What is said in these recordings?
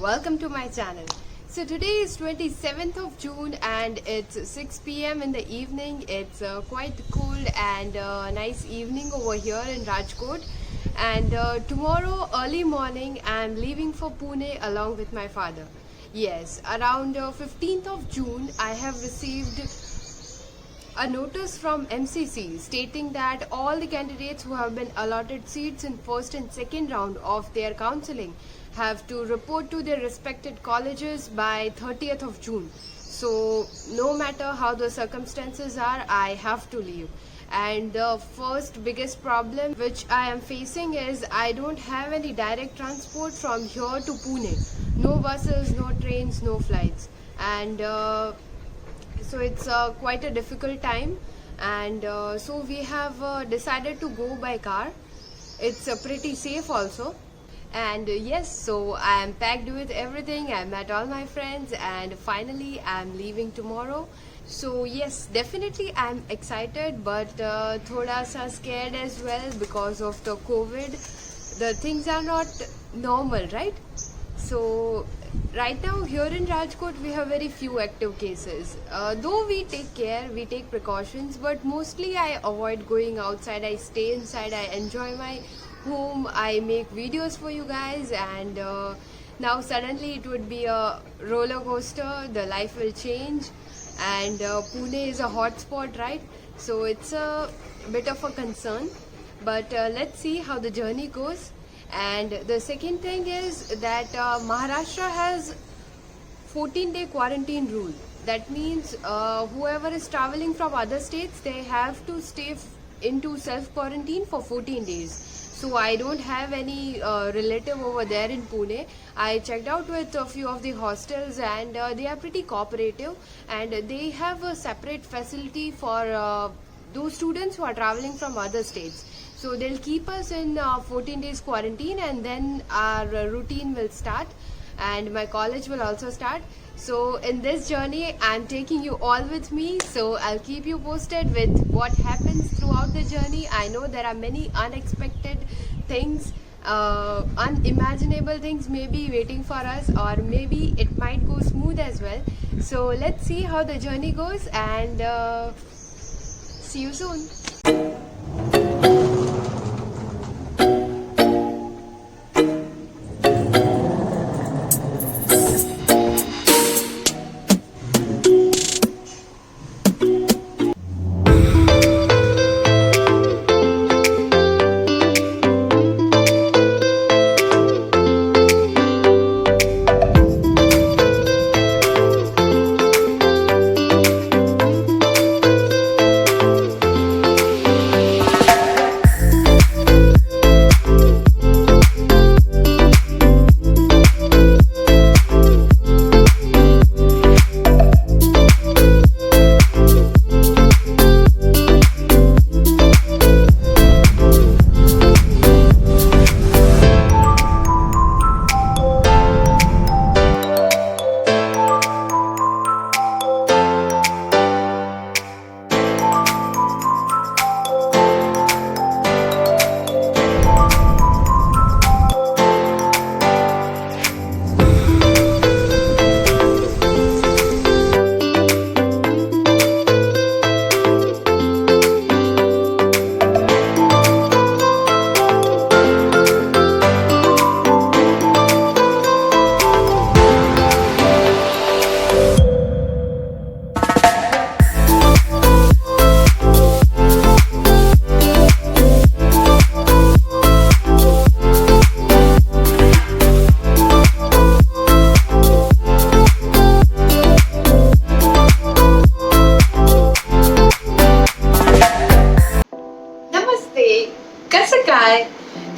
welcome to my channel. So today is 27th of June and it's 6 p.m. in the evening. It's quite cold and nice evening over here in Rajkot. And tomorrow early morning I'm leaving for Pune along with my father. Yes, around 15th of June I have received a notice from MCC stating that all the candidates who have been allotted seats in first and second round of their counselling have to report to their respected colleges by 30th of June. So no matter how the circumstances are, I have to leave. And the first biggest problem which I am facing is I don't have any direct transport from here to Pune. No buses, no trains, no flights. And so it's quite a difficult time, and so we have decided to go by car. It's pretty safe also. And yes, so I am packed with everything. I met all my friends and finally I'm leaving tomorrow. So yes, definitely I'm excited, but thoda sa scared as well because of the COVID. The things are not normal, right? So right now here in Rajkot we have very few active cases. Though we take care, we take precautions, but mostly I avoid going outside. I stay inside, I enjoy my home, I make videos for you guys, and now suddenly it would be a roller coaster. The life will change, and Pune is a hot spot, right? So it's a bit of a concern, but let's see how the journey goes. And the second thing is that Maharashtra has 14-day quarantine rule. That means whoever is traveling from other states, they have to stay into self-quarantine for 14 days. So I don't have any relative over there in Pune. I checked out with a few of the hostels and they are pretty cooperative, and they have a separate facility for those students who are traveling from other states. So they'll keep us in 14 days quarantine, and then our routine will start and my college will also start. So in this journey I'm taking you all with me, so I'll keep you posted with what happens throughout the journey. I know there are many unexpected things, unimaginable things may be waiting for us, or maybe it might go smooth as well. So let's see how the journey goes, and see you soon.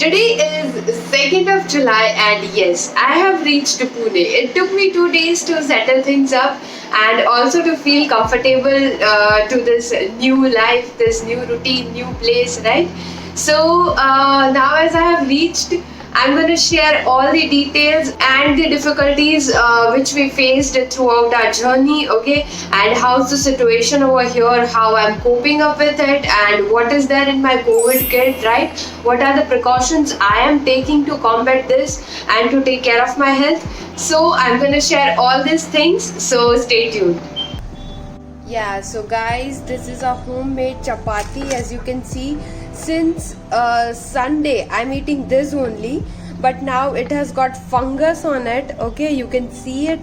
Today is 2nd of July and yes, I have reached Pune. It took me 2 days to settle things up and also to feel comfortable to this new life, this new routine, new place, right? So now as I have reached, I'm going to share all the details and the difficulties which we faced throughout our journey, okay? And how's the situation over here, how I'm coping up with it, and what is there in my COVID kit, right? What are the precautions I am taking to combat this and to take care of my health? So I'm gonna share all these things, so stay tuned. Yeah, so guys, this is a homemade chapati. As you can see, since Sunday I'm eating this only, but now it has got fungus on it. Okay, you can see it,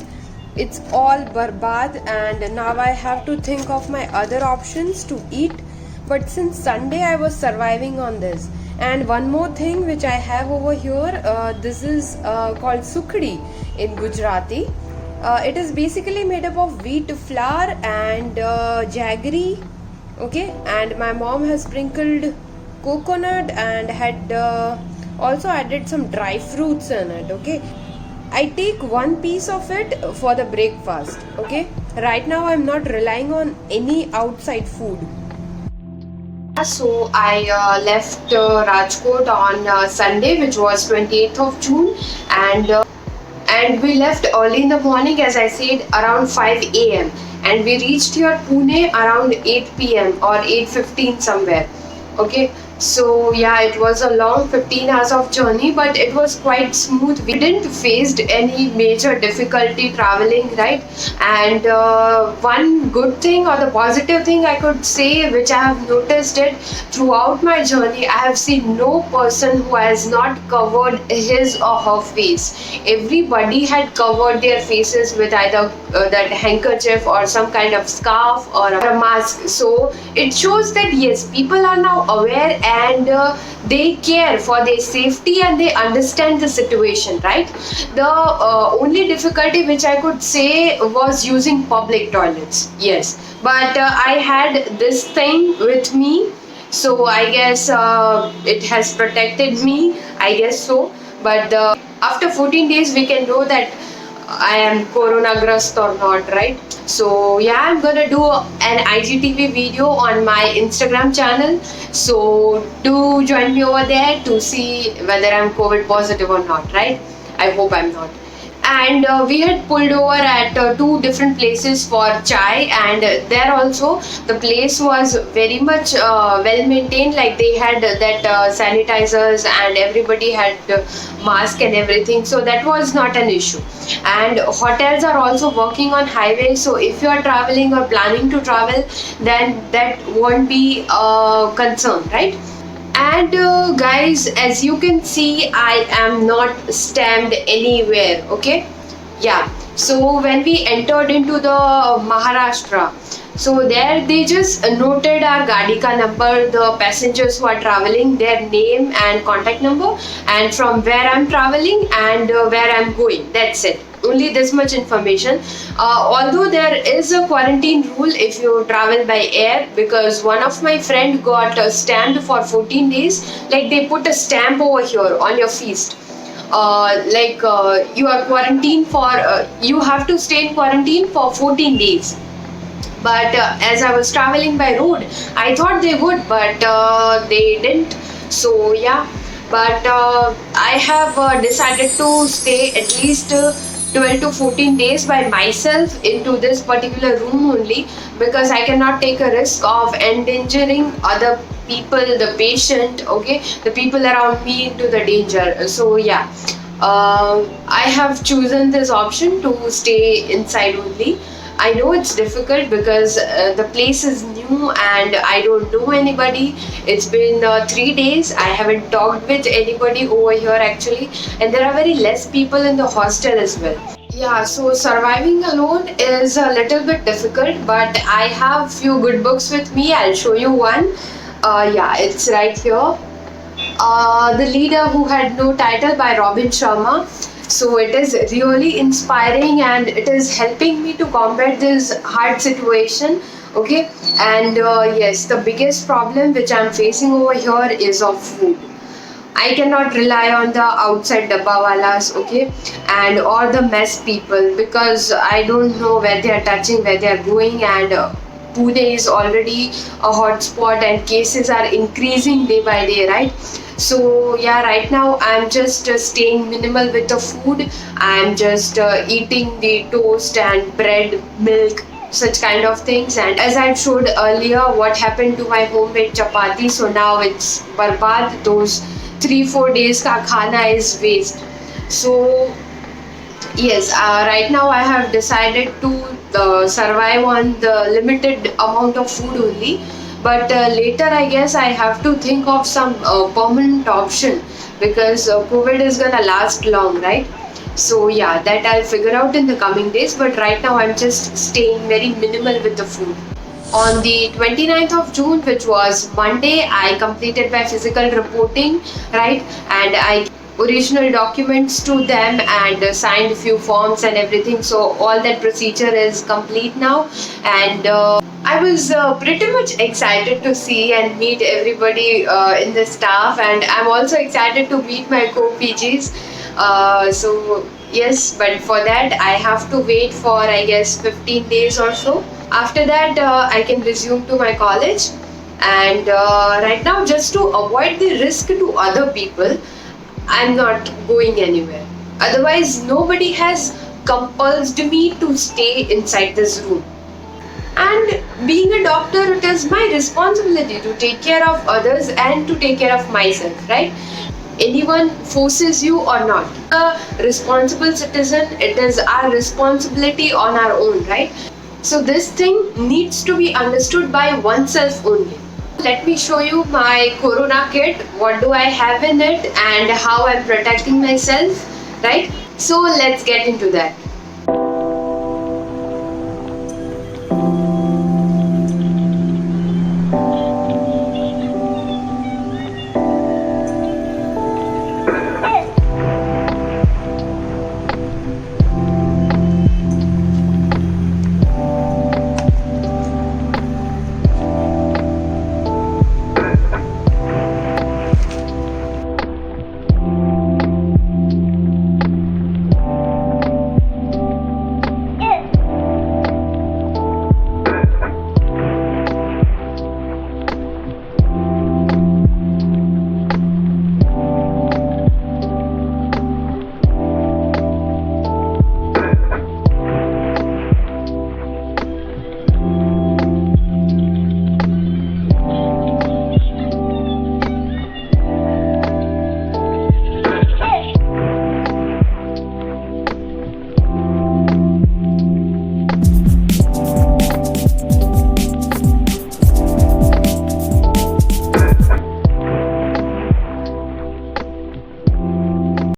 it's all barbad, and now I have to think of my other options to eat. But since Sunday I was surviving on this. And one more thing which I have over here, this is called sukhdi in Gujarati. It is basically made up of wheat flour and jaggery. Okay, and my mom has sprinkled coconut and had also added some dry fruits in it. Okay, I take one piece of it for the breakfast. Okay, right now I'm not relying on any outside food. So I left Rajkot on Sunday, which was 28th of June, and we left early in the morning, as I said, around 5 a.m. and we reached here Pune around 8 p.m. or 8:15 somewhere. Okay, so yeah, it was a long 15 hours of journey, but it was quite smooth. We didn't faced any major difficulty traveling, right? And one good thing or the positive thing I could say, which I have noticed it throughout my journey, I have seen no person who has not covered his or her face. Everybody had covered their faces with either that handkerchief or some kind of scarf or a mask. So it shows that yes, people are now aware, and they care for their safety, and they understand the situation, right? The only difficulty which I could say was using public toilets, yes, but I had this thing with me, so I guess it has protected me, I guess so. But after 14 days we can know that I am coronagrast or not, right? So yeah, I'm gonna do an IGTV video on my Instagram channel. So do join me over there to see whether I'm COVID positive or not, right? I hope I'm not. And we had pulled over at two different places for chai, and there also the place was very much well maintained, like they had that sanitizers, and everybody had mask and everything, so that was not an issue. And hotels are also working on highways, so if you are traveling or planning to travel, then that won't be a concern, right? And guys, as you can see, I am not stamped anywhere. Okay, yeah, so when we entered into the Maharashtra, so there they just noted our Gadi ka number, the passengers who are traveling, their name and contact number, and from where I'm traveling and where I'm going. That's it. Only this much information. Although there is a quarantine rule if you travel by air, because one of my friend got stamped for 14 days. Like they put a stamp over here on your feast. You are quarantined for, you have to stay in quarantine for 14 days. But as I was traveling by road, I thought they would, but they didn't. So yeah, but I have decided to stay at least 12 to 14 days by myself into this particular room only, because I cannot take a risk of endangering other people, the patient, okay, the people around me into the danger. So yeah, I have chosen this option to stay inside only. I know it's difficult because the place is new and I don't know anybody. It's been 3 days. I haven't talked with anybody over here actually, and there are very less people in the hostel as well. Yeah, so surviving alone is a little bit difficult, but I have few good books with me. I'll show you one. Yeah, it's right here. The Leader Who Had No Title by Robin Sharma. So it is really inspiring and it is helping me to combat this hard situation. Okay, and yes, the biggest problem which I'm facing over here is of food. I cannot rely on the outside dabbawalas, okay, and or the mess people, because I don't know where they are touching, where they are going, and Pune is already a hotspot and cases are increasing day by day, right? So yeah, right now I'm just staying minimal with the food. I'm just eating the toast and bread, milk, such kind of things. And as I showed earlier, what happened to my homemade chapati, so now it's barbad. Those 3-4 days ka khana is waste. So Yes, right now I have decided to survive on the limited amount of food only. But later, I guess I have to think of some permanent option because COVID is gonna last long, right? So yeah, that I'll figure out in the coming days. But right now, I'm just staying very minimal with the food. On the 29th of June, which was Monday, I completed my physical reporting, right? And I original documents to them and signed a few forms and everything. So all that procedure is complete now. And I was pretty much excited to see and meet everybody in the staff, and I'm also excited to meet my co-PGs. So yes, but for that I have to wait for, I guess, 15 days or so. After that, I can resume to my college. And right now, just to avoid the risk to other people, I'm not going anywhere. Otherwise, nobody has compelled me to stay inside this room. And being a doctor, it is my responsibility to take care of others and to take care of myself, right? Anyone forces you or not. A responsible citizen, it is our responsibility on our own, right? So this thing needs to be understood by oneself only. Let me show you my corona kit. What do I have in it and how I'm protecting myself, right? So let's get into that.